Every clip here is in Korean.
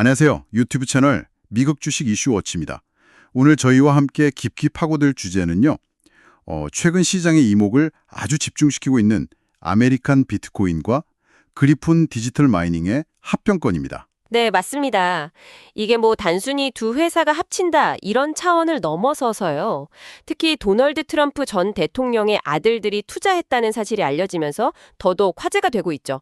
안녕하세요. 유튜브 채널 미국 주식 이슈워치입니다. 오늘 저희와 함께 깊이 파고들 주제는요. 최근 시장의 이목을 아주 집중시키고 있는 아메리칸 비트코인과 그리폰 디지털 마이닝의 합병건입니다. 네, 맞습니다. 이게 뭐 단순히 두 회사가 합친다 이런 차원을 넘어서서요. 특히 도널드 트럼프 전 대통령의 아들들이 투자했다는 사실이 알려지면서 더더욱 화제가 되고 있죠.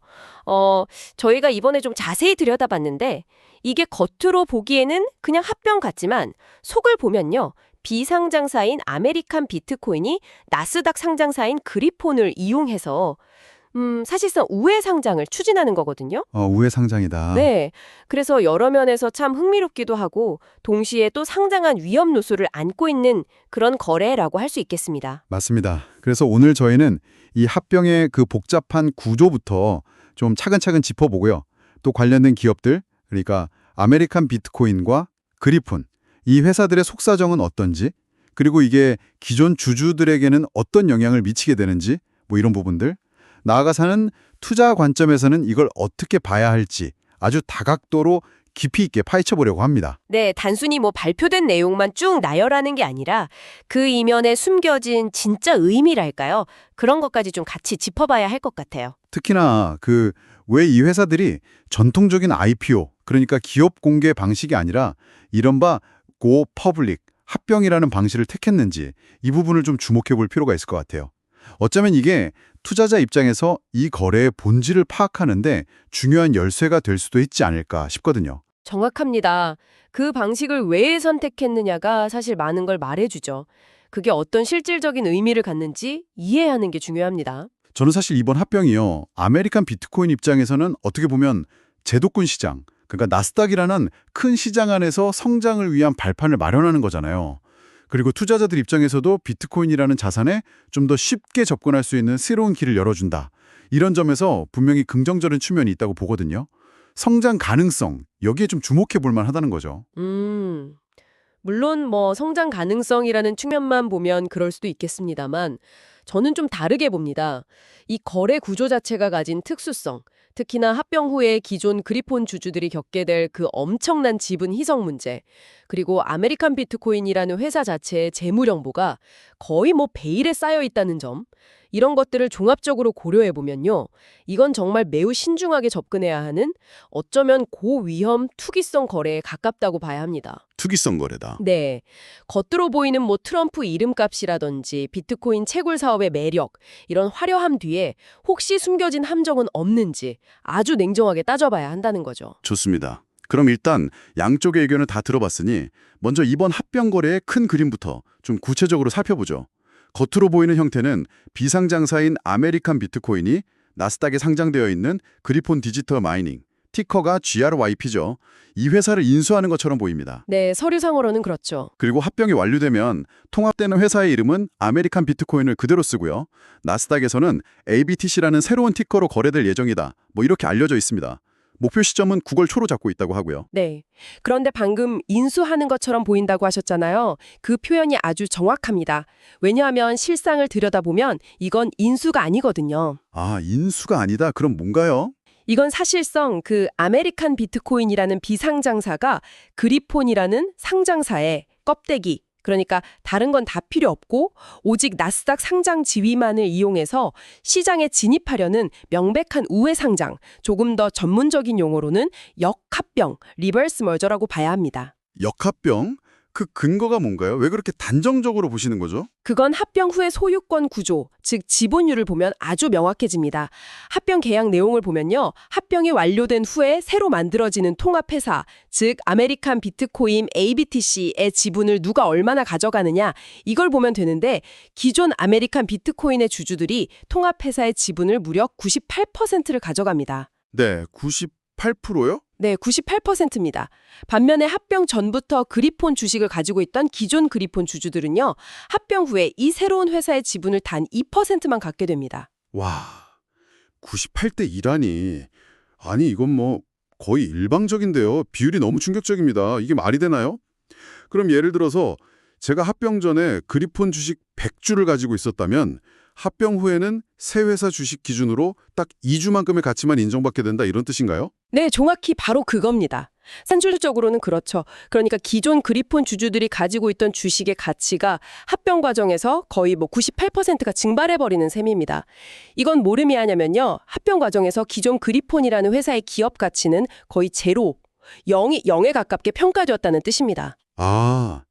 저희가 이번에 좀 자세히 들여다봤는데 이게 겉으로 보기에는 그냥 합병 같지만 속을 보면요. 비상장사인 아메리칸 비트코인이 나스닥 상장사인 그리폰을 이용해서 사실상 우회 상장을 추진하는 거거든요. 우회 상장이다. 네. 그래서 여러 면에서 참 흥미롭기도 하고 동시에 또 상당한 위험 요소를 안고 있는 그런 거래라고 할 수 있겠습니다. 맞습니다. 그래서 오늘 저희는 이 합병의 그 복잡한 구조부터 좀 차근차근 짚어보고요. 또 관련된 기업들, 그러니까 아메리칸 비트코인과 그리폰, 이 회사들의 속사정은 어떤지, 그리고 이게 기존 주주들에게는 어떤 영향을 미치게 되는지, 뭐 이런 부분들, 나아가서는 투자 관점에서는 이걸 어떻게 봐야 할지 아주 다각도로 깊이 있게 파헤쳐보려고 합니다. 네, 단순히 뭐 발표된 내용만 쭉 나열하는 게 아니라 그 이면에 숨겨진 진짜 의미랄까요? 그런 것까지 좀 같이 짚어봐야 할 것 같아요. 특히나 왜 이 회사들이 전통적인 IPO, 그러니까 기업 공개 방식이 아니라 이른바 고 퍼블릭, 합병이라는 방식을 택했는지 이 부분을 좀 주목해 볼 필요가 있을 것 같아요. 어쩌면 이게 투자자 입장에서 이 거래의 본질을 파악하는데 중요한 열쇠가 될 수도 있지 않을까 싶거든요. 정확합니다. 그 방식을 왜 선택했느냐가 사실 많은 걸 말해주죠. 그게 어떤 실질적인 의미를 갖는지 이해하는 게 중요합니다. 저는 사실 이번 합병이요. 아메리칸 비트코인 입장에서는 어떻게 보면 제도권 시장, 그러니까 나스닥이라는 큰 시장 안에서 성장을 위한 발판을 마련하는 거잖아요. 그리고 투자자들 입장에서도 비트코인이라는 자산에 좀 더 쉽게 접근할 수 있는 새로운 길을 열어준다. 이런 점에서 분명히 긍정적인 측면이 있다고 보거든요. 성장 가능성, 여기에 좀 주목해 볼 만하다는 거죠. 물론 뭐 성장 가능성이라는 측면만 보면 그럴 수도 있겠습니다만 저는 좀 다르게 봅니다. 이 거래 구조 자체가 가진 특수성, 특히나 합병 후에 기존 그리폰 주주들이 겪게 될 그 엄청난 지분 희석 문제, 그리고 아메리칸 비트코인이라는 회사 자체의 재무 정보가 거의 뭐 베일에 쌓여 있다는 점, 이런 것들을 종합적으로 고려해보면요. 이건 정말 매우 신중하게 접근해야 하는 어쩌면 고위험 투기성 거래에 가깝다고 봐야 합니다. 투기성 거래다. 네. 겉으로 보이는 뭐 트럼프 이름값이라든지 비트코인 채굴 사업의 매력, 이런 화려함 뒤에 혹시 숨겨진 함정은 없는지 아주 냉정하게 따져봐야 한다는 거죠. 좋습니다. 그럼 일단 양쪽의 의견을 다 들어봤으니 먼저 이번 합병 거래의 큰 그림부터 좀 구체적으로 살펴보죠. 겉으로 보이는 형태는 비상장사인 아메리칸 비트코인이 나스닥에 상장되어 있는 그리폰 디지털 마이닝, 티커가 GRYP죠. 이 회사를 인수하는 것처럼 보입니다. 네, 서류상으로는 그렇죠. 그리고 합병이 완료되면 통합되는 회사의 이름은 아메리칸 비트코인을 그대로 쓰고요. 나스닥에서는 ABTC라는 새로운 티커로 거래될 예정이다. 뭐 이렇게 알려져 있습니다. 목표 시점은 9월 초로 잡고 있다고 하고요. 네. 그런데 방금 인수하는 것처럼 보인다고 하셨잖아요. 그 표현이 아주 정확합니다. 왜냐하면 실상을 들여다보면 이건 인수가 아니거든요. 아, 인수가 아니다. 그럼 뭔가요? 이건 사실상 그 아메리칸 비트코인이라는 비상장사가 그리폰이라는 상장사의 껍데기, 그러니까 다른 건 다 필요 없고 오직 나스닥 상장 지위만을 이용해서 시장에 진입하려는 명백한 우회 상장, 조금 더 전문적인 용어로는 역합병, 리버스 머저라고 봐야 합니다. 역합병? 그 근거가 뭔가요? 왜 그렇게 단정적으로 보시는 거죠? 그건 합병 후의 소유권 구조, 즉 지분율을 보면 아주 명확해집니다. 합병 계약 내용을 보면요. 합병이 완료된 후에 새로 만들어지는 통합회사, 즉 아메리칸 비트코인 ABTC의 지분을 누가 얼마나 가져가느냐, 이걸 보면 되는데 기존 아메리칸 비트코인의 주주들이 통합회사의 지분을 무려 98%를 가져갑니다. 네, 98%요? 네, 98%입니다. 반면에 합병 전부터 그리폰 주식을 가지고 있던 기존 그리폰 주주들은요. 합병 후에 이 새로운 회사의 지분을 단 2%만 갖게 됩니다. 와, 98대 1라니. 아니, 이건 뭐 거의 일방적인데요. 비율이 너무 충격적입니다. 이게 말이 되나요? 그럼 예를 들어서 제가 합병 전에 그리폰 주식 100주를 가지고 있었다면 합병 후에는 새 회사 주식 기준으로 딱 2주만큼의 가치만 인정받게 된다 이런 뜻인가요? 네, 정확히 바로 그겁니다. 산술적으로는 그렇죠. 그러니까 기존 그리폰 주주들이 가지고 있던 주식의 가치가 합병 과정에서 거의 98%가 증발해버리는 셈입니다. 이건 뭘 의미하냐면요. 합병 과정에서 기존 그리폰이라는 회사의 기업 가치는 거의 제로, 0에 가깝게 평가되었다는 뜻입니다. 아,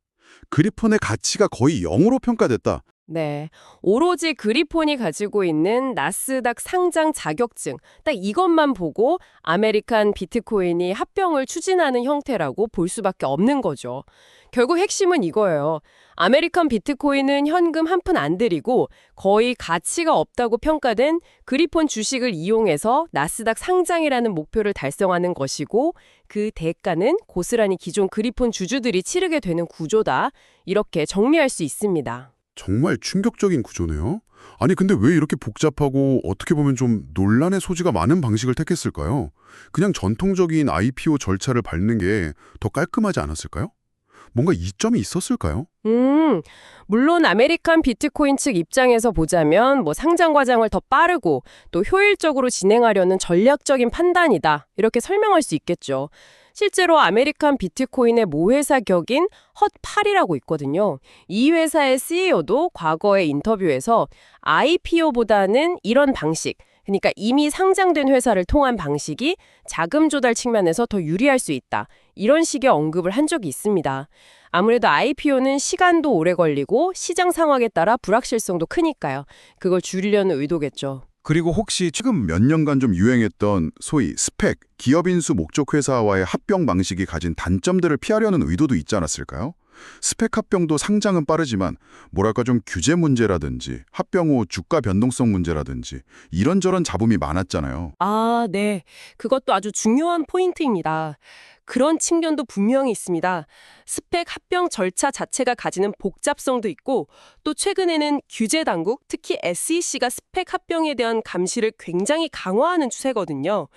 그리폰의 가치가 거의 0으로 평가됐다. 네, 오로지 그리폰이 가지고 있는 나스닥 상장 자격증, 딱 이것만 보고 아메리칸 비트코인이 합병을 추진하는 형태라고 볼 수밖에 없는 거죠. 결국 핵심은 이거예요. 아메리칸 비트코인은 현금 한 푼 안 들이고 거의 가치가 없다고 평가된 그리폰 주식을 이용해서 나스닥 상장이라는 목표를 달성하는 것이고 그 대가는 고스란히 기존 그리폰 주주들이 치르게 되는 구조다. 이렇게 정리할 수 있습니다. 정말 충격적인 구조네요. 아니 근데 왜 이렇게 복잡하고 어떻게 보면 좀 논란의 소지가 많은 방식을 택했을까요? 그냥 전통적인 IPO 절차를 밟는 게 더 깔끔하지 않았을까요? 뭔가 이점이 있었을까요? 물론 아메리칸 비트코인 측 입장에서 보자면 상장 과정을 더 빠르고 또 효율적으로 진행하려는 전략적인 판단이다. 이렇게 설명할 수 있겠죠. 실제로 아메리칸 비트코인의 모회사 격인 헛8이라고 있거든요. 이 회사의 CEO도 과거의 인터뷰에서 IPO보다는 이런 방식, 그러니까 이미 상장된 회사를 통한 방식이 자금 조달 측면에서 더 유리할 수 있다. 이런 식의 언급을 한 적이 있습니다. 아무래도 IPO는 시간도 오래 걸리고 시장 상황에 따라 불확실성도 크니까요. 그걸 줄이려는 의도겠죠. 그리고 혹시 최근 몇 년간 좀 유행했던 소위 스펙, 기업 인수 목적 회사와의 합병 방식이 가진 단점들을 피하려는 의도도 있지 않았을까요? 스펙 합병도 상장은 빠르지만 뭐랄까 좀 규제 문제라든지 합병 후 주가 변동성 문제라든지 이런저런 잡음이 많았잖아요. 아, 네. 그것도 아주 중요한 포인트입니다. 그런 측면도 분명히 있습니다. 스펙 합병 절차 자체가 가지는 복잡성도 있고 또 최근에는 규제 당국, 특히 SEC가 스펙 합병에 대한 감시를 굉장히 강화하는 추세거든요.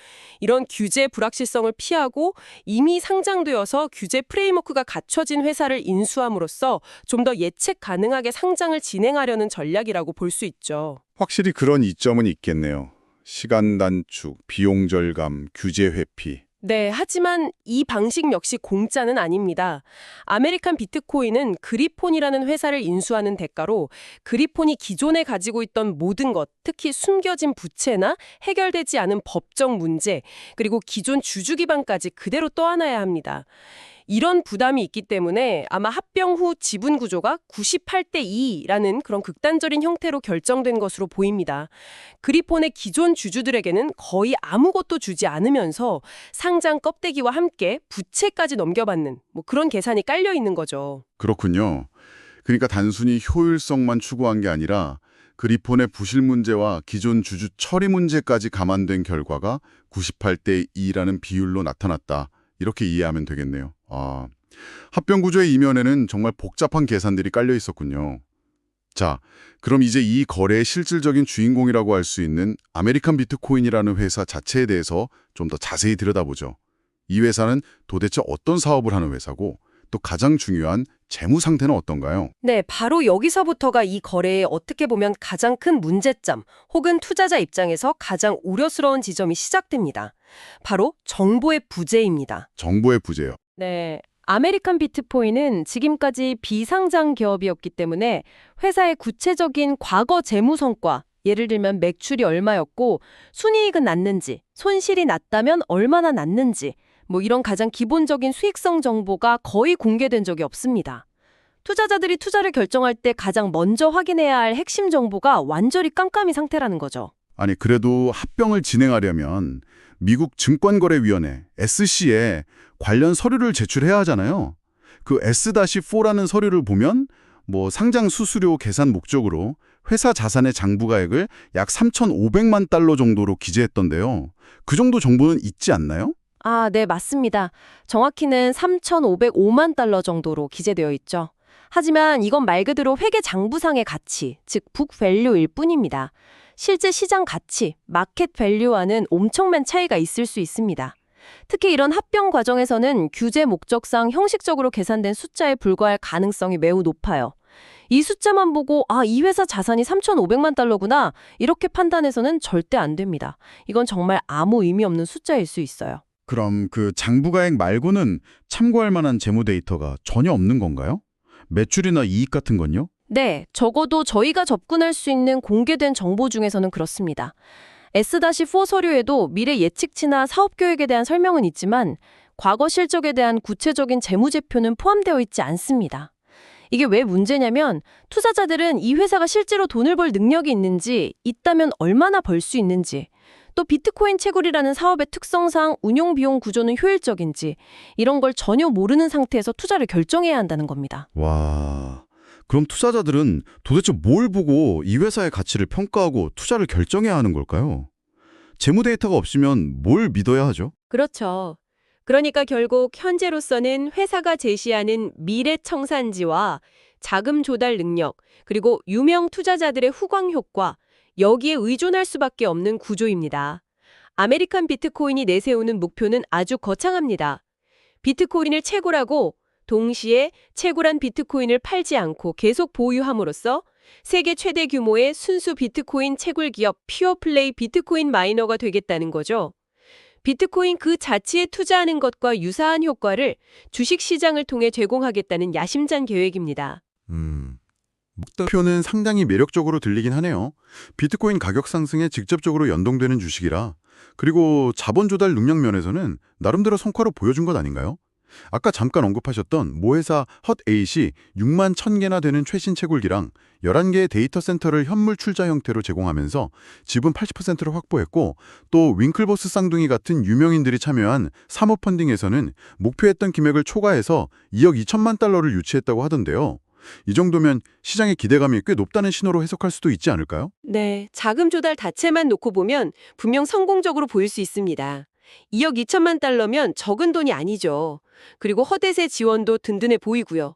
이런 규제 불확실성을 피하고 이미 상장되어서 규제 프레임워크가 갖춰진 회사를 인수함으로써 좀 더 예측 가능하게 상장을 진행하려는 전략이라고 볼 수 있죠. 확실히 그런 이점은 있겠네요. 시간 단축, 비용 절감, 규제 회피. 네, 하지만 이 방식 역시 공짜는 아닙니다. 아메리칸 비트코인은 그리폰이라는 회사를 인수하는 대가로 그리폰이 기존에 가지고 있던 모든 것, 특히 숨겨진 부채나 해결되지 않은 법적 문제, 그리고 기존 주주 기반까지 그대로 떠안아야 합니다. 이런 부담이 있기 때문에 아마 합병 후 지분 구조가 98대 2라는 그런 극단적인 형태로 결정된 것으로 보입니다. 그리폰의 기존 주주들에게는 거의 아무것도 주지 않으면서 상장 껍데기와 함께 부채까지 넘겨받는 그런 계산이 깔려 있는 거죠. 그렇군요. 그러니까 단순히 효율성만 추구한 게 아니라 그리폰의 부실 문제와 기존 주주 처리 문제까지 감안된 결과가 98대 2라는 비율로 나타났다. 이렇게 이해하면 되겠네요. 합병 구조의 이면에는 정말 복잡한 계산들이 깔려 있었군요. 자, 그럼 이제 이 거래의 실질적인 주인공이라고 할 수 있는 아메리칸 비트코인이라는 회사 자체에 대해서 좀 더 자세히 들여다보죠. 이 회사는 도대체 어떤 사업을 하는 회사고 또 가장 중요한 재무 상태는 어떤가요? 네, 바로 여기서부터가 이 거래의 어떻게 보면 가장 큰 문제점 혹은 투자자 입장에서 가장 우려스러운 지점이 시작됩니다. 바로 정보의 부재입니다. 정보의 부재요. 네. 아메리칸 비트코인은 지금까지 비상장 기업이었기 때문에 회사의 구체적인 과거 재무 성과, 예를 들면 매출이 얼마였고 순이익은 났는지, 손실이 났다면 얼마나 났는지, 이런 가장 기본적인 수익성 정보가 거의 공개된 적이 없습니다. 투자자들이 투자를 결정할 때 가장 먼저 확인해야 할 핵심 정보가 완전히 깜깜이 상태라는 거죠. 아니 그래도 합병을 진행하려면 미국 증권거래위원회 SC에 관련 서류를 제출해야 하잖아요. 그 S-4라는 서류를 보면 상장 수수료 계산 목적으로 회사 자산의 장부가액을 약 3,500만 달러 정도로 기재했던데요. 그 정도 정보는 있지 않나요? 아, 네, 맞습니다. 정확히는 3,505만 달러 정도로 기재되어 있죠. 하지만 이건 말 그대로 회계 장부상의 가치, 즉 북밸류일 뿐입니다. 실제 시장 가치, 마켓 밸류와는 엄청난 차이가 있을 수 있습니다. 특히 이런 합병 과정에서는 규제 목적상 형식적으로 계산된 숫자에 불과할 가능성이 매우 높아요. 이 숫자만 보고 이 회사 자산이 3,500만 달러구나 이렇게 판단해서는 절대 안 됩니다. 이건 정말 아무 의미 없는 숫자일 수 있어요. 그럼 그 장부가액 말고는 참고할 만한 재무 데이터가 전혀 없는 건가요? 매출이나 이익 같은 건요? 네, 적어도 저희가 접근할 수 있는 공개된 정보 중에서는 그렇습니다. S-4 서류에도 미래 예측치나 사업 계획에 대한 설명은 있지만 과거 실적에 대한 구체적인 재무제표는 포함되어 있지 않습니다. 이게 왜 문제냐면 투자자들은 이 회사가 실제로 돈을 벌 능력이 있는지, 있다면 얼마나 벌 수 있는지, 또 비트코인 채굴이라는 사업의 특성상 운용 비용 구조는 효율적인지 이런 걸 전혀 모르는 상태에서 투자를 결정해야 한다는 겁니다. 와, 그럼 투자자들은 도대체 뭘 보고 이 회사의 가치를 평가하고 투자를 결정해야 하는 걸까요? 재무 데이터가 없으면 뭘 믿어야 하죠? 그렇죠. 그러니까 결국 현재로서는 회사가 제시하는 미래 청산지와 자금 조달 능력, 그리고 유명 투자자들의 후광 효과, 여기에 의존할 수밖에 없는 구조입니다. 아메리칸 비트코인이 내세우는 목표는 아주 거창합니다. 비트코인을 채굴하고 동시에 채굴한 비트코인을 팔지 않고 계속 보유함으로써 세계 최대 규모의 순수 비트코인 채굴 기업 퓨어플레이 비트코인 마이너가 되겠다는 거죠. 비트코인 그 자체에 투자하는 것과 유사한 효과를 주식시장을 통해 제공하겠다는 야심찬 계획입니다. 목표는 상당히 매력적으로 들리긴 하네요. 비트코인 가격 상승에 직접적으로 연동되는 주식이라. 그리고 자본 조달 능력 면에서는 나름대로 성과로 보여준 것 아닌가요? 아까 잠깐 언급하셨던 모회사 헛8이 6만 1,000개나 되는 최신 채굴기랑 11개의 데이터 센터를 현물 출자 형태로 제공하면서 지분 80%를 확보했고, 또 윙클보스 쌍둥이 같은 유명인들이 참여한 사모 펀딩에서는 목표했던 금액을 초과해서 2억 2천만 달러를 유치했다고 하던데요. 이 정도면 시장의 기대감이 꽤 높다는 신호로 해석할 수도 있지 않을까요? 네, 자금 조달 자체만 놓고 보면 분명 성공적으로 보일 수 있습니다. 2억 2천만 달러면 적은 돈이 아니죠. 그리고 허댓의 지원도 든든해 보이고요.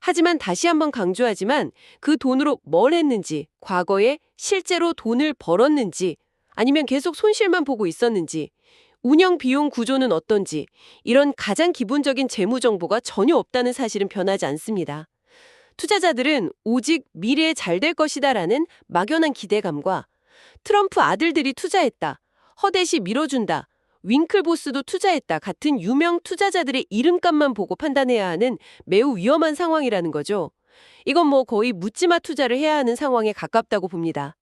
하지만 다시 한번 강조하지만 그 돈으로 뭘 했는지, 과거에 실제로 돈을 벌었는지, 아니면 계속 손실만 보고 있었는지, 운영 비용 구조는 어떤지, 이런 가장 기본적인 재무 정보가 전혀 없다는 사실은 변하지 않습니다. 투자자들은 오직 미래에 잘 될 것이다라는 막연한 기대감과 트럼프 아들들이 투자했다, 허댓이 밀어준다, 윙클보스도 투자했다 같은 유명 투자자들의 이름값만 보고 판단해야 하는 매우 위험한 상황이라는 거죠. 이건 거의 묻지마 투자를 해야 하는 상황에 가깝다고 봅니다.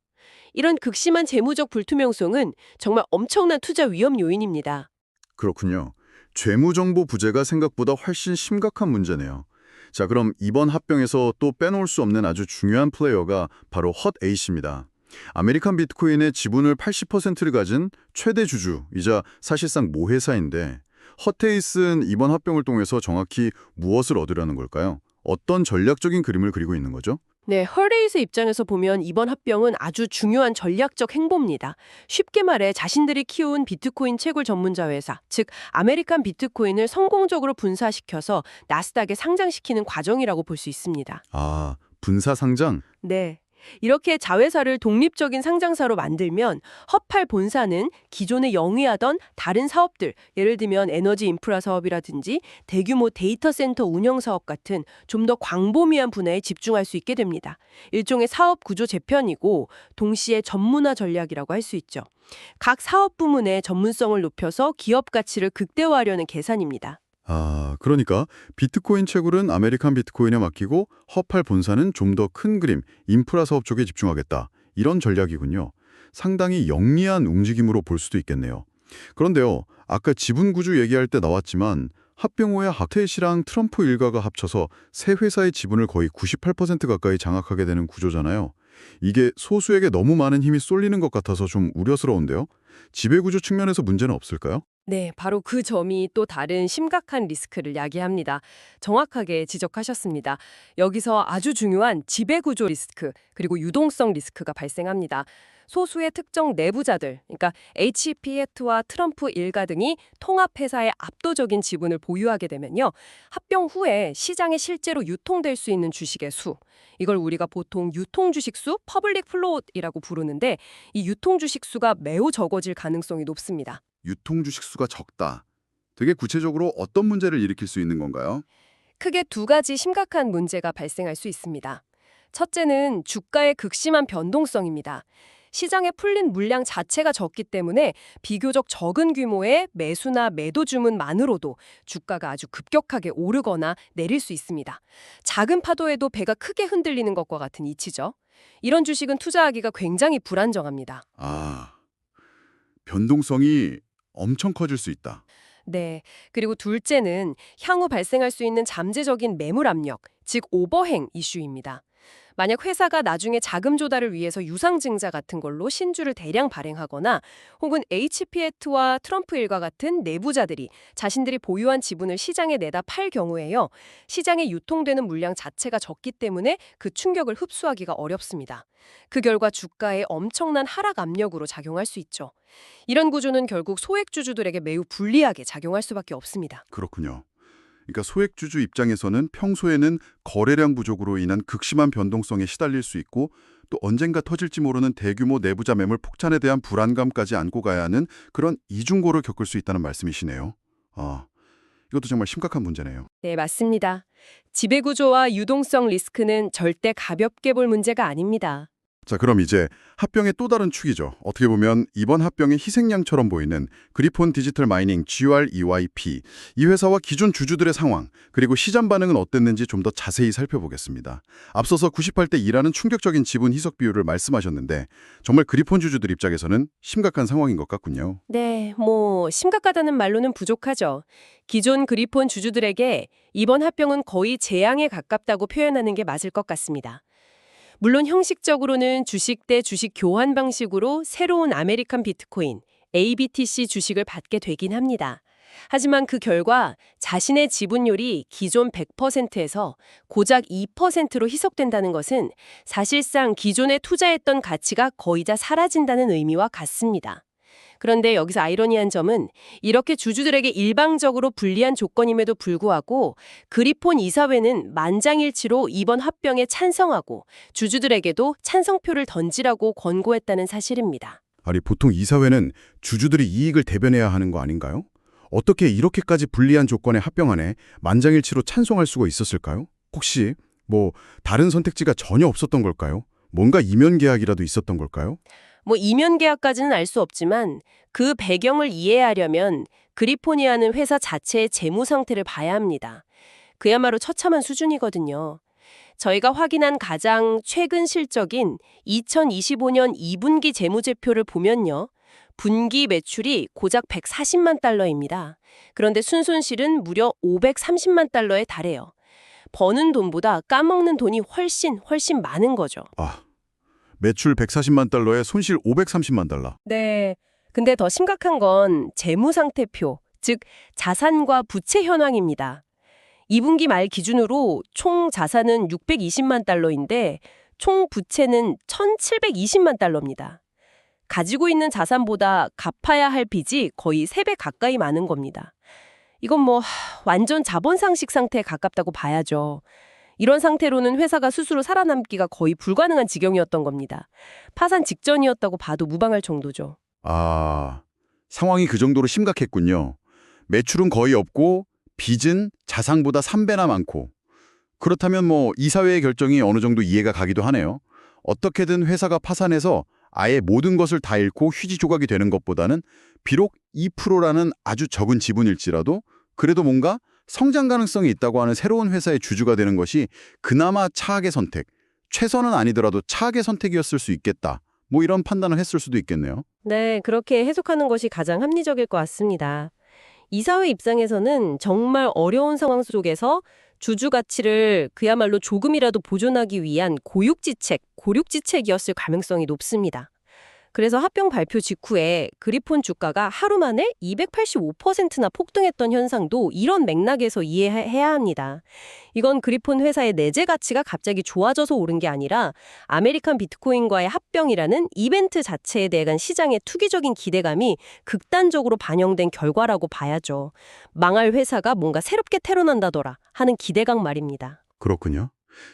이런 극심한 재무적 불투명성은 정말 엄청난 투자 위험 요인입니다. 그렇군요. 재무정보 부재가 생각보다 훨씬 심각한 문제네요. 자, 그럼 이번 합병에서 또 빼놓을 수 없는 아주 중요한 플레이어가 바로 헛8입니다. 아메리칸 비트코인의 지분을 80%를 가진 최대 주주이자 사실상 모회사인데, 헛8은 이번 합병을 통해서 정확히 무엇을 얻으려는 걸까요? 어떤 전략적인 그림을 그리고 있는 거죠? 네, 헐레이스 입장에서 보면 이번 합병은 아주 중요한 전략적 행보입니다. 쉽게 말해 자신들이 키운 비트코인 채굴 전문자 회사, 즉 아메리칸 비트코인을 성공적으로 분사시켜서 나스닥에 상장시키는 과정이라고 볼 수 있습니다. 아, 분사 상장? 네. 이렇게 자회사를 독립적인 상장사로 만들면 헛팔 본사는 기존에 영위하던 다른 사업들, 예를 들면 에너지 인프라 사업이라든지 대규모 데이터 센터 운영 사업 같은 좀 더 광범위한 분야에 집중할 수 있게 됩니다. 일종의 사업 구조 재편이고 동시에 전문화 전략이라고 할 수 있죠. 각 사업 부문의 전문성을 높여서 기업 가치를 극대화하려는 계산입니다. 아, 그러니까 비트코인 채굴은 아메리칸 비트코인에 맡기고 헛팔 본사는 좀 더 큰 그림, 인프라 사업 쪽에 집중하겠다. 이런 전략이군요. 상당히 영리한 움직임으로 볼 수도 있겠네요. 그런데요, 아까 지분 구조 얘기할 때 나왔지만 합병 후에 핫텟이랑 트럼프 일가가 합쳐서 세 회사의 지분을 거의 98% 가까이 장악하게 되는 구조잖아요. 이게 소수에게 너무 많은 힘이 쏠리는 것 같아서 좀 우려스러운데요. 지배구조 측면에서 문제는 없을까요? 네, 바로 그 점이 또 다른 심각한 리스크를 야기합니다. 정확하게 지적하셨습니다. 여기서 아주 중요한 지배구조 리스크, 그리고 유동성 리스크가 발생합니다. 소수의 특정 내부자들, 그러니까 HPE트와 트럼프 일가 등이 통합회사의 압도적인 지분을 보유하게 되면요. 합병 후에 시장에 실제로 유통될 수 있는 주식의 수, 이걸 우리가 보통 유통주식 수, 퍼블릭 플로트이라고 부르는데 이 유통주식 수가 매우 적어질 가능성이 높습니다. 유통주식 수가 적다. 되게 구체적으로 어떤 문제를 일으킬 수 있는 건가요? 크게 두 가지 심각한 문제가 발생할 수 있습니다. 첫째는 주가의 극심한 변동성입니다. 시장에 풀린 물량 자체가 적기 때문에 비교적 적은 규모의 매수나 매도 주문만으로도 주가가 아주 급격하게 오르거나 내릴 수 있습니다. 작은 파도에도 배가 크게 흔들리는 것과 같은 이치죠. 이런 주식은 투자하기가 굉장히 불안정합니다. 아, 변동성이 엄청 커질 수 있다. 네. 그리고 둘째는 향후 발생할 수 있는 잠재적인 매물 압력, 즉 오버행 이슈입니다. 만약 회사가 나중에 자금 조달을 위해서 유상증자 같은 걸로 신주를 대량 발행하거나 혹은 HPE트와 트럼프 일가 같은 내부자들이 자신들이 보유한 지분을 시장에 내다 팔 경우에요. 시장에 유통되는 물량 자체가 적기 때문에 그 충격을 흡수하기가 어렵습니다. 그 결과 주가에 엄청난 하락 압력으로 작용할 수 있죠. 이런 구조는 결국 소액주주들에게 매우 불리하게 작용할 수밖에 없습니다. 그렇군요. 그러니까 소액주주 입장에서는 평소에는 거래량 부족으로 인한 극심한 변동성에 시달릴 수 있고 또 언젠가 터질지 모르는 대규모 내부자 매물 폭탄에 대한 불안감까지 안고 가야 하는 그런 이중고를 겪을 수 있다는 말씀이시네요. 아, 이것도 정말 심각한 문제네요. 네, 맞습니다. 지배구조와 유동성 리스크는 절대 가볍게 볼 문제가 아닙니다. 자, 그럼 이제 합병의 또 다른 축이죠. 어떻게 보면 이번 합병의 희생양처럼 보이는 그리폰 디지털 마이닝 GREYP. 이 회사와 기존 주주들의 상황, 그리고 시장 반응은 어땠는지 좀 더 자세히 살펴보겠습니다. 앞서서 98대 2라는 충격적인 지분 희석 비율을 말씀하셨는데 정말 그리폰 주주들 입장에서는 심각한 상황인 것 같군요. 네, 심각하다는 말로는 부족하죠. 기존 그리폰 주주들에게 이번 합병은 거의 재앙에 가깝다고 표현하는 게 맞을 것 같습니다. 물론 형식적으로는 주식 대 주식 교환 방식으로 새로운 아메리칸 비트코인, ABTC 주식을 받게 되긴 합니다. 하지만 그 결과 자신의 지분율이 기존 100%에서 고작 2%로 희석된다는 것은 사실상 기존에 투자했던 가치가 거의 다 사라진다는 의미와 같습니다. 그런데 여기서 아이러니한 점은 이렇게 주주들에게 일방적으로 불리한 조건임에도 불구하고 그리폰 이사회는 만장일치로 이번 합병에 찬성하고 주주들에게도 찬성표를 던지라고 권고했다는 사실입니다. 아니, 보통 이사회는 주주들이 이익을 대변해야 하는 거 아닌가요? 어떻게 이렇게까지 불리한 조건의 합병안에 만장일치로 찬성할 수가 있었을까요? 혹시 다른 선택지가 전혀 없었던 걸까요? 뭔가 이면 계약이라도 있었던 걸까요? 이면 계약까지는 알 수 없지만 그 배경을 이해하려면 그리포니아는 회사 자체의 재무 상태를 봐야 합니다. 그야말로 처참한 수준이거든요. 저희가 확인한 가장 최근 실적인 2025년 2분기 재무제표를 보면요. 분기 매출이 고작 140만 달러입니다. 그런데 순손실은 무려 530만 달러에 달해요. 버는 돈보다 까먹는 돈이 훨씬 많은 거죠. 아, 매출 140만 달러에 손실 530만 달러. 네. 근데 더 심각한 건 재무상태표, 즉 자산과 부채 현황입니다. 2분기 말 기준으로 총 자산은 620만 달러인데 총 부채는 1,720만 달러입니다. 가지고 있는 자산보다 갚아야 할 빚이 거의 3배 가까이 많은 겁니다. 이건 완전 자본상식 상태에 가깝다고 봐야죠. 이런 상태로는 회사가 스스로 살아남기가 거의 불가능한 지경이었던 겁니다. 파산 직전이었다고 봐도 무방할 정도죠. 아, 상황이 그 정도로 심각했군요. 매출은 거의 없고 빚은 자산보다 3배나 많고. 그렇다면 이사회의 결정이 어느 정도 이해가 가기도 하네요. 어떻게든 회사가 파산해서 아예 모든 것을 다 잃고 휴지 조각이 되는 것보다는 비록 2%라는 아주 적은 지분일지라도 그래도 뭔가 성장 가능성이 있다고 하는 새로운 회사의 주주가 되는 것이 그나마 차악의 선택, 최선은 아니더라도 차악의 선택이었을 수 있겠다. 이런 판단을 했을 수도 있겠네요. 네, 그렇게 해석하는 것이 가장 합리적일 것 같습니다. 이사회 입장에서는 정말 어려운 상황 속에서 주주 가치를 그야말로 조금이라도 보존하기 위한 고육지책이었을 가능성이 높습니다. 그래서 합병 발표 직후에 그리폰 주가가 하루 만에 285%나 폭등했던 현상도 이런 맥락에서 이해해야 합니다. 이건 그리폰 회사의 내재 가치가 갑자기 좋아져서 오른 게 아니라 아메리칸 비트코인과의 합병이라는 이벤트 자체에 대한 시장의 투기적인 기대감이 극단적으로 반영된 결과라고 봐야죠. 망할 회사가 뭔가 새롭게 태어난다더라 하는 기대감 말입니다. 그렇군요.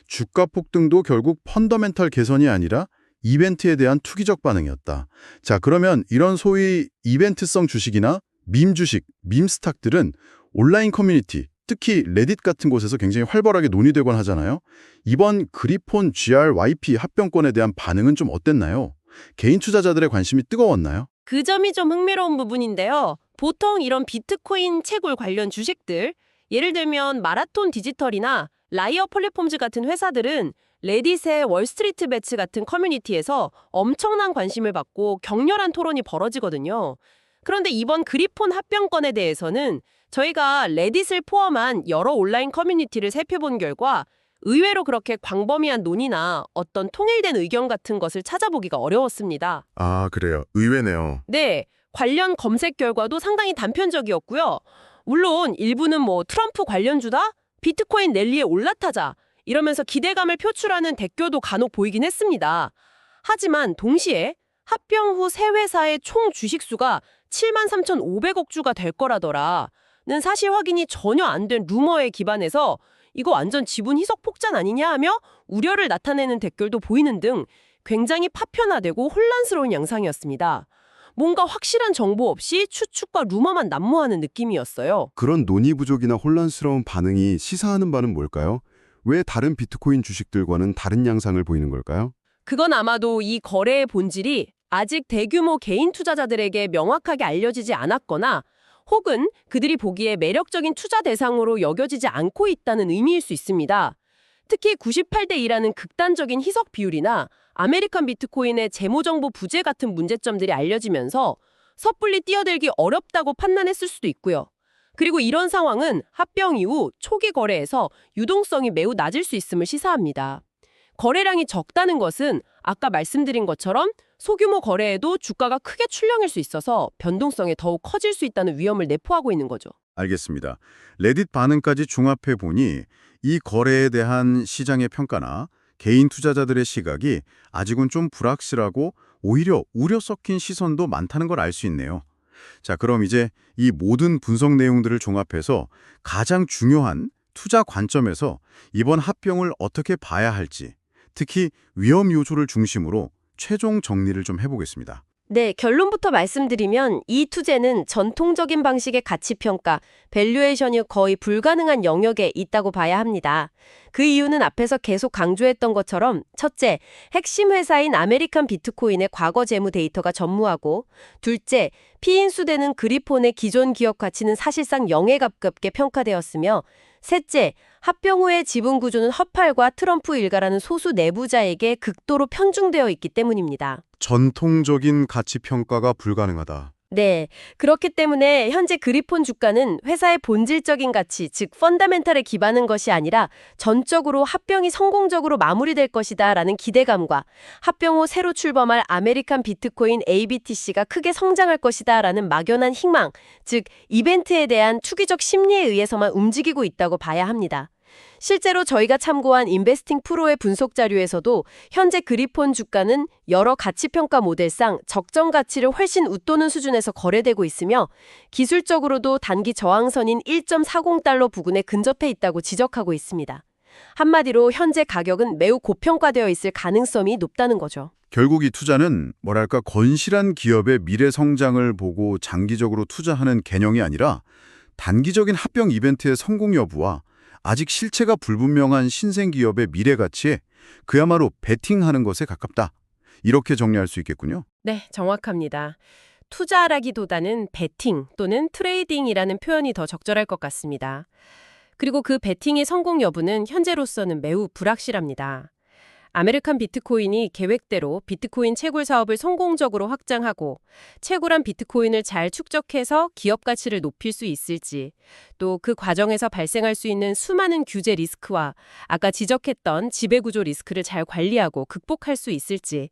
주가 폭등도 결국 펀더멘털 개선이 아니라 이벤트에 대한 투기적 반응이었다. 자, 그러면 이런 소위 이벤트성 주식이나 밈 주식, 밈 스탁들은 온라인 커뮤니티, 특히 레딧 같은 곳에서 굉장히 활발하게 논의되곤 하잖아요. 이번 그리폰 GRYP 합병권에 대한 반응은 좀 어땠나요? 개인 투자자들의 관심이 뜨거웠나요? 그 점이 좀 흥미로운 부분인데요. 보통 이런 비트코인 채굴 관련 주식들, 예를 들면 마라톤 디지털이나 라이어 플랫폼즈 같은 회사들은 레딧의 월스트리트 배츠 같은 커뮤니티에서 엄청난 관심을 받고 격렬한 토론이 벌어지거든요. 그런데 이번 그리폰 합병권에 대해서는 저희가 레딧을 포함한 여러 온라인 커뮤니티를 살펴본 결과 의외로 그렇게 광범위한 논의나 어떤 통일된 의견 같은 것을 찾아보기가 어려웠습니다. 아, 그래요. 의외네요. 네, 관련 검색 결과도 상당히 단편적이었고요. 물론 일부는 트럼프 관련주다? 비트코인 랠리에 올라타자 이러면서 기대감을 표출하는 댓글도 간혹 보이긴 했습니다. 하지만 동시에 합병 후 세 회사의 총 주식수가 73,500억 주가 될 거라더라는 사실 확인이 전혀 안 된 루머에 기반해서 이거 완전 지분 희석 폭탄 아니냐 하며 우려를 나타내는 댓글도 보이는 등 굉장히 파편화되고 혼란스러운 양상이었습니다. 뭔가 확실한 정보 없이 추측과 루머만 난무하는 느낌이었어요. 그런 논의 부족이나 혼란스러운 반응이 시사하는 바는 뭘까요? 왜 다른 비트코인 주식들과는 다른 양상을 보이는 걸까요? 그건 아마도 이 거래의 본질이 아직 대규모 개인 투자자들에게 명확하게 알려지지 않았거나 혹은 그들이 보기에 매력적인 투자 대상으로 여겨지지 않고 있다는 의미일 수 있습니다. 특히 98대 2라는 극단적인 희석 비율이나 아메리칸 비트코인의 재무정보 부재 같은 문제점들이 알려지면서 섣불리 뛰어들기 어렵다고 판단했을 수도 있고요. 그리고 이런 상황은 합병 이후 초기 거래에서 유동성이 매우 낮을 수 있음을 시사합니다. 거래량이 적다는 것은 아까 말씀드린 것처럼 소규모 거래에도 주가가 크게 출렁일 수 있어서 변동성이 더욱 커질 수 있다는 위험을 내포하고 있는 거죠. 알겠습니다. 레딧 반응까지 종합해 보니 이 거래에 대한 시장의 평가나 개인 투자자들의 시각이 아직은 좀 불확실하고 오히려 우려 섞인 시선도 많다는 걸 알 수 있네요. 자, 그럼 이제 이 모든 분석 내용들을 종합해서 가장 중요한 투자 관점에서 이번 합병을 어떻게 봐야 할지, 특히 위험 요소를 중심으로 최종 정리를 좀 해보겠습니다. 네, 결론부터 말씀드리면 이 투자는 전통적인 방식의 가치평가, 밸류에이션이 거의 불가능한 영역에 있다고 봐야 합니다. 그 이유는 앞에서 계속 강조했던 것처럼 첫째, 핵심 회사인 아메리칸 비트코인의 과거 재무 데이터가 전무하고 둘째, 피인수되는 그리폰의 기존 기업 가치는 사실상 0에 가깝게 평가되었으며 셋째, 합병 후의 지분 구조는 허팔과 트럼프 일가라는 소수 내부자에게 극도로 편중되어 있기 때문입니다. 전통적인 가치 평가가 불가능하다. 네, 그렇기 때문에 현재 그리폰 주가는 회사의 본질적인 가치, 즉 펀더멘탈에 기반한 것이 아니라 전적으로 합병이 성공적으로 마무리될 것이다 라는 기대감과 합병 후 새로 출범할 아메리칸 비트코인 ABTC가 크게 성장할 것이다 라는 막연한 희망, 즉 이벤트에 대한 투기적 심리에 의해서만 움직이고 있다고 봐야 합니다. 실제로 저희가 참고한 인베스팅 프로의 분석 자료에서도 현재 그리폰 주가는 여러 가치평가 모델상 적정 가치를 훨씬 웃도는 수준에서 거래되고 있으며 기술적으로도 단기 저항선인 1.40달러 부근에 근접해 있다고 지적하고 있습니다. 한마디로 현재 가격은 매우 고평가되어 있을 가능성이 높다는 거죠. 결국 이 투자는 뭐랄까 건실한 기업의 미래 성장을 보고 장기적으로 투자하는 개념이 아니라 단기적인 합병 이벤트의 성공 여부와 아직 실체가 불분명한 신생기업의 미래 가치에 그야말로 베팅하는 것에 가깝다. 이렇게 정리할 수 있겠군요. 네, 정확합니다. 투자라기보다는 베팅 또는 트레이딩이라는 표현이 더 적절할 것 같습니다. 그리고 그 베팅의 성공 여부는 현재로서는 매우 불확실합니다. 아메리칸 비트코인이 계획대로 비트코인 채굴 사업을 성공적으로 확장하고 채굴한 비트코인을 잘 축적해서 기업 가치를 높일 수 있을지, 또 그 과정에서 발생할 수 있는 수많은 규제 리스크와 아까 지적했던 지배구조 리스크를 잘 관리하고 극복할 수 있을지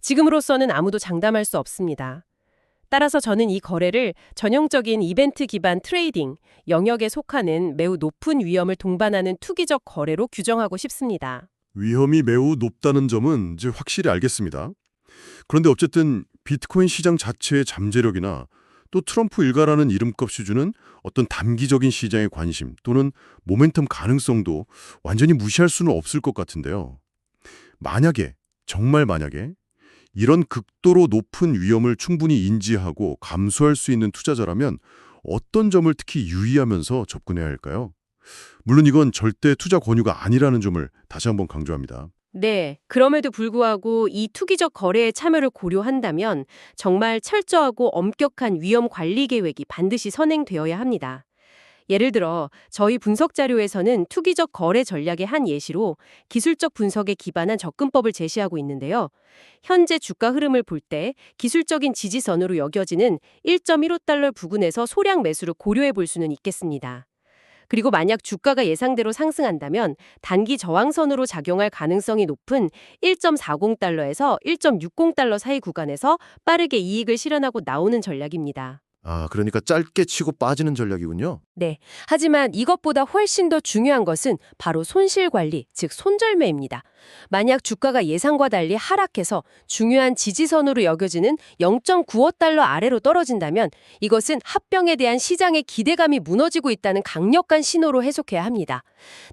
지금으로서는 아무도 장담할 수 없습니다. 따라서 저는 이 거래를 전형적인 이벤트 기반 트레이딩 영역에 속하는 매우 높은 위험을 동반하는 투기적 거래로 규정하고 싶습니다. 위험이 매우 높다는 점은 이제 확실히 알겠습니다. 그런데 어쨌든 비트코인 시장 자체의 잠재력이나 또 트럼프 일가라는 이름값이 주는 어떤 단기적인 시장의 관심 또는 모멘텀 가능성도 완전히 무시할 수는 없을 것 같은데요. 만약에, 정말 만약에 이런 극도로 높은 위험을 충분히 인지하고 감수할 수 있는 투자자라면 어떤 점을 특히 유의하면서 접근해야 할까요? 물론 이건 절대 투자 권유가 아니라는 점을 다시 한번 강조합니다. 네, 그럼에도 불구하고 이 투기적 거래에 참여를 고려한다면 정말 철저하고 엄격한 위험 관리 계획이 반드시 선행되어야 합니다. 예를 들어 저희 분석 자료에서는 투기적 거래 전략의 한 예시로 기술적 분석에 기반한 접근법을 제시하고 있는데요. 현재 주가 흐름을 볼 때 기술적인 지지선으로 여겨지는 1.15달러 부근에서 소량 매수를 고려해 볼 수는 있겠습니다. 그리고 만약 주가가 예상대로 상승한다면 단기 저항선으로 작용할 가능성이 높은 1.40달러에서 1.60달러 사이 구간에서 빠르게 이익을 실현하고 나오는 전략입니다. 아, 그러니까 짧게 치고 빠지는 전략이군요. 네. 하지만 이것보다 훨씬 더 중요한 것은 바로 손실 관리, 즉 손절매입니다. 만약 주가가 예상과 달리 하락해서 중요한 지지선으로 여겨지는 0.95달러 아래로 떨어진다면 이것은 합병에 대한 시장의 기대감이 무너지고 있다는 강력한 신호로 해석해야 합니다.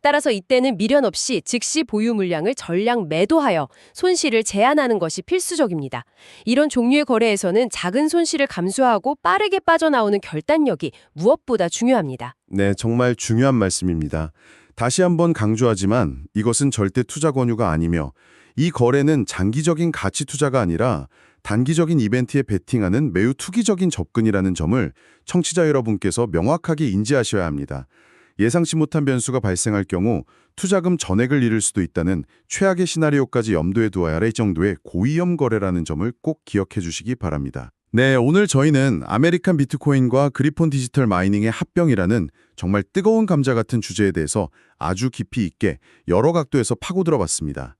따라서 이때는 미련 없이 즉시 보유 물량을 전량 매도하여 손실을 제한하는 것이 필수적입니다. 이런 종류의 거래에서는 작은 손실을 감수하고 빠르게 빠져나오는 결단력이 무엇보다 중요합니다. 네, 정말 중요한 말씀입니다. 다시 한번 강조하지만 이것은 절대 투자 권유가 아니며 이 거래는 장기적인 가치 투자가 아니라 단기적인 이벤트에 베팅하는 매우 투기적인 접근이라는 점을 청취자 여러분께서 명확하게 인지하셔야 합니다. 예상치 못한 변수가 발생할 경우 투자금 전액을 잃을 수도 있다는 최악의 시나리오까지 염두에 두어야 할 정도의 고위험 거래라는 점을 꼭 기억해 주시기 바랍니다. 네, 오늘 저희는 아메리칸 비트코인과 그리폰 디지털 마이닝의 합병이라는 정말 뜨거운 감자 같은 주제에 대해서 아주 깊이 있게 여러 각도에서 파고들어 봤습니다.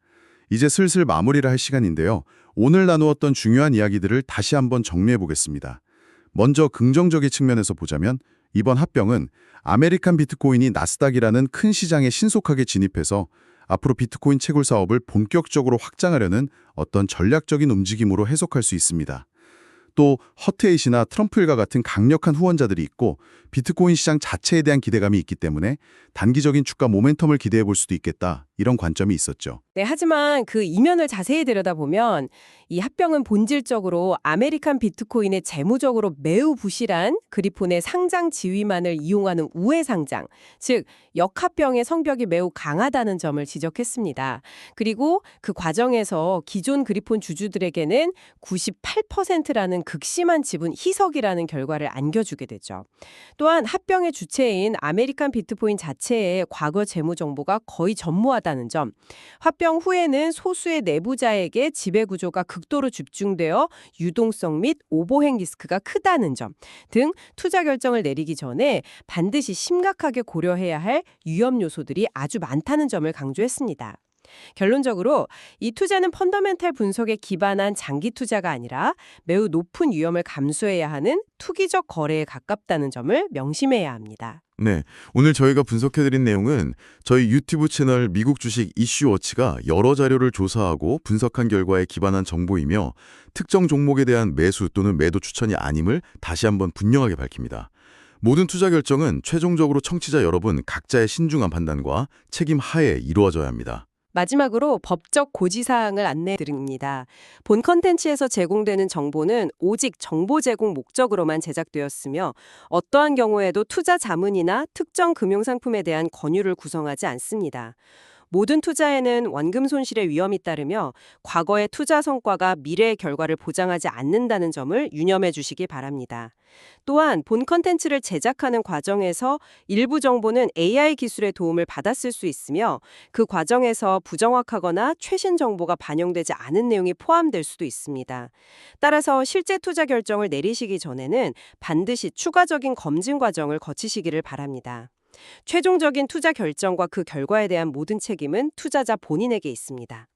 이제 슬슬 마무리를 할 시간인데요. 오늘 나누었던 중요한 이야기들을 다시 한번 정리해 보겠습니다. 먼저 긍정적인 측면에서 보자면 이번 합병은 아메리칸 비트코인이 나스닥이라는 큰 시장에 신속하게 진입해서 앞으로 비트코인 채굴 사업을 본격적으로 확장하려는 어떤 전략적인 움직임으로 해석할 수 있습니다. 또 허트에잇이나 트럼프 일가 같은 강력한 후원자들이 있고 비트코인 시장 자체에 대한 기대감이 있기 때문에 단기적인 주가 모멘텀을 기대해 볼 수도 있겠다. 이런 관점이 있었죠. 네, 하지만 그 이면을 자세히 들여다보면 이 합병은 본질적으로 아메리칸 비트코인의 재무적으로 매우 부실한 그리폰의 상장 지위만을 이용하는 우회 상장, 즉 역합병의 성벽이 매우 강하다는 점을 지적했습니다. 그리고 그 과정에서 기존 그리폰 주주들에게는 98%라는 극심한 지분 희석이라는 결과를 안겨주게 되죠. 또한 합병의 주체인 아메리칸 비트코인 자체의 과거 재무 정보가 거의 전무하다는 점, 합병 후에는 소수의 내부자에게 지배 구조가 극도로 집중되어 유동성 및 오버행 리스크가 크다는 점 등 투자 결정을 내리기 전에 반드시 심각하게 고려해야 할 위험 요소들이 아주 많다는 점을 강조했습니다. 결론적으로 이 투자는 펀더멘탈 분석에 기반한 장기 투자가 아니라 매우 높은 위험을 감수해야 하는 투기적 거래에 가깝다는 점을 명심해야 합니다. 네, 오늘 저희가 분석해드린 내용은 저희 유튜브 채널 미국 주식 이슈워치가 여러 자료를 조사하고 분석한 결과에 기반한 정보이며 특정 종목에 대한 매수 또는 매도 추천이 아님을 다시 한번 분명하게 밝힙니다. 모든 투자 결정은 최종적으로 청취자 여러분 각자의 신중한 판단과 책임 하에 이루어져야 합니다. 마지막으로 법적 고지사항을 안내드립니다. 본 컨텐츠에서 제공되는 정보는 오직 정보 제공 목적으로만 제작되었으며 어떠한 경우에도 투자 자문이나 특정 금융상품에 대한 권유를 구성하지 않습니다. 모든 투자에는 원금 손실의 위험이 따르며 과거의 투자 성과가 미래의 결과를 보장하지 않는다는 점을 유념해 주시기 바랍니다. 또한 본 컨텐츠를 제작하는 과정에서 일부 정보는 AI 기술의 도움을 받았을 수 있으며 그 과정에서 부정확하거나 최신 정보가 반영되지 않은 내용이 포함될 수도 있습니다. 따라서 실제 투자 결정을 내리시기 전에는 반드시 추가적인 검증 과정을 거치시기를 바랍니다. 최종적인 투자 결정과 그 결과에 대한 모든 책임은 투자자 본인에게 있습니다.